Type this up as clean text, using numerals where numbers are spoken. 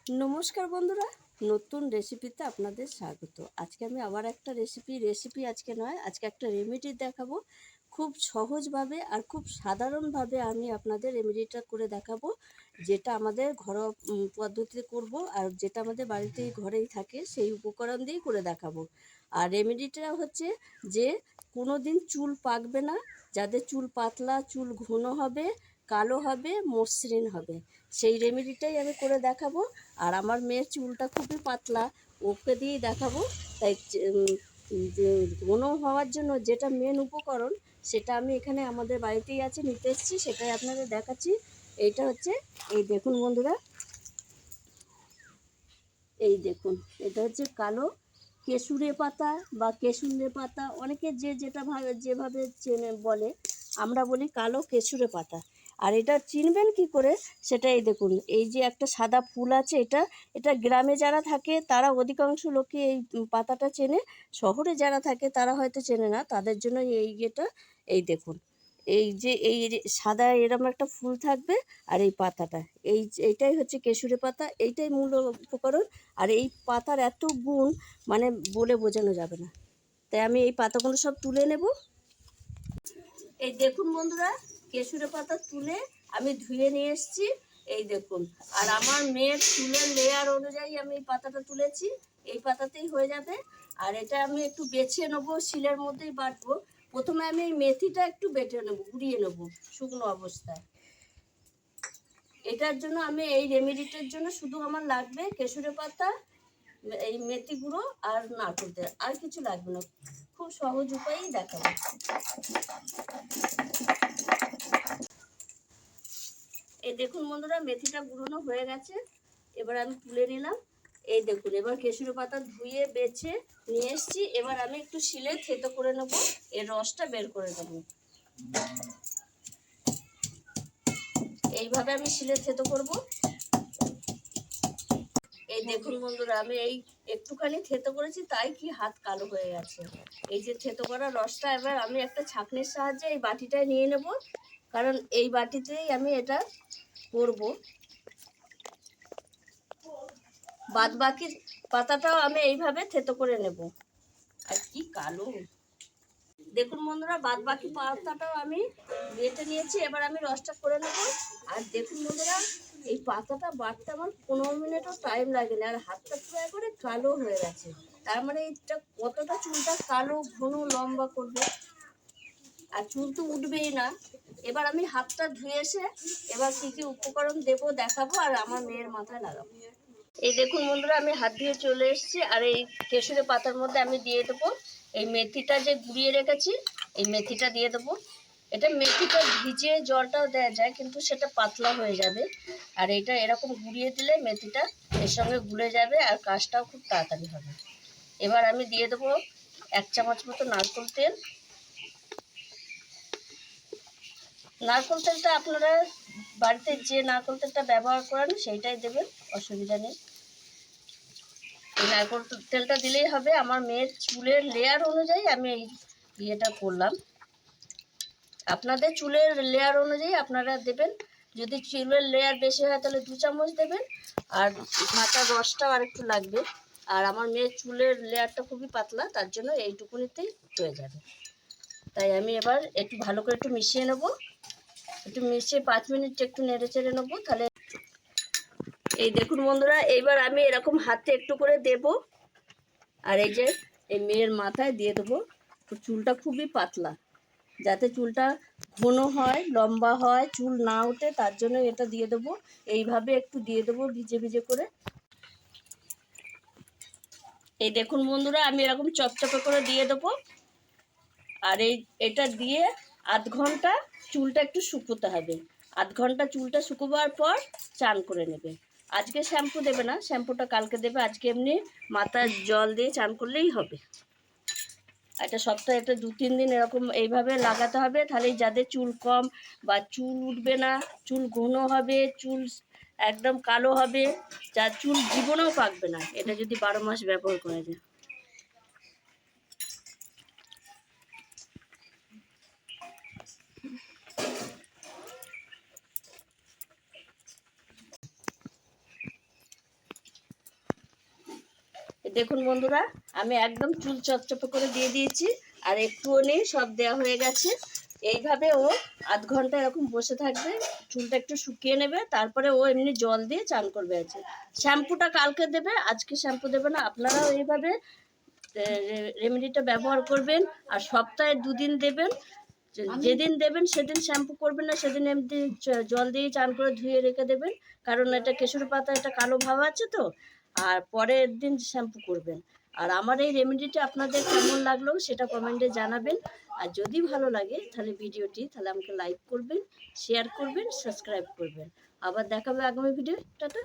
নমস্কার বন্ধুরা, নতুন রেসিপিতে আপনাদের স্বাগত। আজকে আমি আবার একটা রেসিপি আজকে নয়, আজকে একটা রেমেডি দেখাবো। খুব সহজভাবে আর খুব সাধারণভাবে আমি আপনাদের রেমেডিটা করে দেখাবো, যেটা আমাদের ঘরোয়া পদ্ধতিতে করব, আর যেটা আমাদের বাড়িতেই ঘরেই থাকে সেই উপকরণ দিয়েই করে দেখাবো। আর রেমেডিটা হচ্ছে যে কোনো দিন চুল পাকবে না, যাদের চুল পাতলা, চুল ঘন হবে, কালো হবে, মসৃণ হবে, সেই রেমেডিটাই আমি করে দেখাবো। আর আমার মেয়ের চুলটা খুবই পাতলা, ওকে দিয়েই দেখাবো। তাই যে ঘন হওয়ার জন্য যেটা মেন উপকরণ, সেটা আমি এখানে আমাদের বাড়িতেই আছে, নিতে এসেছি, সেটাই আপনাদের দেখাচ্ছি। এইটা হচ্ছে, এই দেখুন বন্ধুরা, এই দেখুন, এটা হচ্ছে কালো কেশুরে পাতা বা কেশুরে পাতা, অনেকে যেভাবে চেনে বলে, আমরা বলি কালো কেশুরে পাতা। আর এটা চিনবেন কি করে, সেটা এই দেখুন, এই যে একটা সাদা ফুল আছে, এটা গ্রামে যারা থাকে তারা অধিকাংশ লোকে এই পাতাটা চেনে। শহরে যারা থাকে তারা হয়তো চেনে না, তাদের জন্য এই ইয়েটা। এই দেখুন, এই যে সাদা এরকম একটা ফুল থাকবে, আর এই পাতাটা, এইটাই হচ্ছে কেশুরে পাতা, এইটাই মূল উপকরণ। আর এই পাতার এত গুণ, মানে বলে বোঝানো যাবে না। তাই আমি এই পাতাগুলো সব তুলে নেব। এই দেখুন বন্ধুরা, কেশুরে পাতা তুলে আমি ধুয়ে নিয়ে এসেছি। এই দেখুন, আর আমার মেয়ের চুলের লেয়ার অনুযায়ী আমি এই পাতাটা তুলেছি, এই পাতাতেই হয়ে যাবে। আর এটা আমি একটু বেছে নেবো, শিলের মধ্যেই বাটবো। প্রথমে আমি এই মেথিটা একটু বেটে নেবো, গুঁড়িয়ে নেবো শুকনো অবস্থায়। এটার জন্য আমি এই রেমেডিটার জন্য শুধু আমার লাগবে কেশুরে পাতা, এই মেথি গুঁড়ো আর নারকেল তেল, আর কিছু লাগবে না। খুব সহজ উপায়েই দেখাবো। এই দেখুন বন্ধুরা, মেথিটা গুঁড়োনো হয়ে গেছে, এবার আমি তুলে নিলাম। এই দেখুন, এবার কেশুরে পাতা ধুয়ে বেছে নিয়ে এসেছি। এবার আমি একটু শিলে থেতো করে নেবো, এর রসটা বের করে নেবো। এইভাবে আমি শিলে থেতো করবো। এই দেখুন বন্ধুরা, আমি এই একটুখানি থেতো করেছি, তাই কি হাত কালো হয়ে গেছে। এই যে থেতো করা রসটা এবার আমি একটা ছাঁকনির সাহায্যে এই বাটিটায় নিয়ে নেব, কারণ এই বাটিতেই আমি এটা করব। বাদ বাকি পাতাটাও আমি এইভাবে থেতো করে নেব। আর কি কালো, দেখুন বন্ধুরা, বাদ বাকি পাতাটাও আমি বেটে নিয়েছি, এবার আমি রসটা করে নেব। আর দেখুন বন্ধুরা, এই পাতাটা বাটতে আমার 15 মিনিটও টাইম লাগে না, আর হাতটা পুরো একবারে কালো হয়ে গেছে। তার মানে এটা কতটা চুলটা কালো ঘন লম্বা করবে, আর চুল তো উঠবেই না। এবার আমি হাতটা ধুয়ে এসে এবার কী কী উপকরণ দেবো দেখাবো, আর আমার মেয়ের মাথায় লাগাবো। এই দেখুন বন্ধুরা, আমি হাত দিয়ে চলে এসেছি, আর এই কেশুরে পাতার মধ্যে আমি দিয়ে দেবো এই মেথিটা যে গুঁড়িয়ে রেখেছি, এই মেথিটা দিয়ে দেবো। এটা মেথিটা ভিজিয়ে জলটাও দেওয়া যায়, কিন্তু সেটা পাতলা হয়ে যাবে। আর এটা এরকম গুঁড়িয়ে দিলে মেথিটা এর সঙ্গে গুলে যাবে, আর কাজটাও খুব তাড়াতাড়ি হবে। এবার আমি দিয়ে দেবো 1 চামচ মতো নারকেল তেল। নারকেল তেলটা আপনারা বাড়িতে যে নারকেল তেলটা ব্যবহার করেন সেইটাই দেবেন, অসুবিধা নেই। এই নারকেল তেলটা দিলেই হবে। আমার মেয়ের চুলের লেয়ার অনুযায়ী আমি এই ইয়েটা করলাম। আপনাদের চুলের লেয়ার অনুযায়ী আপনারা দেবেন। যদি চুলের লেয়ার বেশি হয় তাহলে 2 চামচ দেবেন, আর মাথার রসটাও আর একটু লাগবে। আর আমার মেয়ের চুলের লেয়ারটা খুবই পাতলা, তার জন্য এইটুকুনিতেই হয়ে যাবে। তাই আমি এবার একটু ভালো করে একটু মিশিয়ে নেব, একটু মিশিয়ে 5 মিনিট একটু নেড়ে চেড়ে নেবো। তাহলে এই দেখুন বন্ধুরা, এইবার আমি এরকম হাতে একটু করে দেব, আর এই যে এই মেয়ের মাথায় দিয়ে দেবো। তো চুলটা খুবই পাতলা, যাতে চুলটা ঘন হয়, লম্বা হয়, চুল না ওঠে, তার জন্য এটা দিয়ে দেবো। এইভাবে একটু দিয়ে দেবো ভিজে ভিজে করে। এই দেখুন বন্ধুরা, আমি এরকম চপচপে করে দিয়ে দেবো। আর এটা দিয়ে আধ ঘন্টা চুলটা একটু শুকোতে হবে। আধ ঘন্টা চুলটা শুকোবার পর চান করে নেবে। আজকে শ্যাম্পু দেবে না, শ্যাম্পুটা কালকে দেবে। আজকে এমনি মাথায় জল দিয়ে চান করলেই হবে। এটা সপ্তাহে একটা 2-3 দিন এরকম এইভাবে লাগাতে হবে। তাহলে যাদের চুল কম বা চুল উঠবে না, চুল ঘন হবে, চুল একদম কালো হবে, যার চুল জীবনেও পাকবে না, এটা যদি 12 মাস ব্যবহার করা যায়। দেখুন বন্ধুরা, আমি একদম চুল চপচপে করে দিয়ে দিয়েছি, আর একটুও নেই, সব দেওয়া হয়ে গেছে। এইভাবে ও আধ ঘন্টা এরকম বসে থাকবে, চুলটা একটু শুকিয়ে নেবে, তারপরে ও এমনি জল দিয়ে চান করবে। আছে শ্যাম্পুটা কালকে দেবে, আজকে শ্যাম্পু দেবে না। আপনারাও এইভাবে রেমেডিটা ব্যবহার করবেন, আর সপ্তাহে 2 দিন দেবেন। যেদিন দেবেন সেদিন শ্যাম্পু করবেন না, সেদিন এমনি জল দিয়ে চান করে ধুয়ে রেখে দেবেন, কারণ এটা কেশর পাতা, এটা কালো ভাব আছে তো। আর পরের দিন শ্যাম্পু করবেন। আর আমার এই রেমেডিটা আপনাদের কেমন লাগলো সেটা কমেন্টে জানাবেন। আর যদি ভালো লাগে তাহলে ভিডিওটি তাহলে আমাকে লাইক করবেন, শেয়ার করবেন, সাবস্ক্রাইব করবেন। আবার দেখাবে আগামী ভিডিও। টাটা।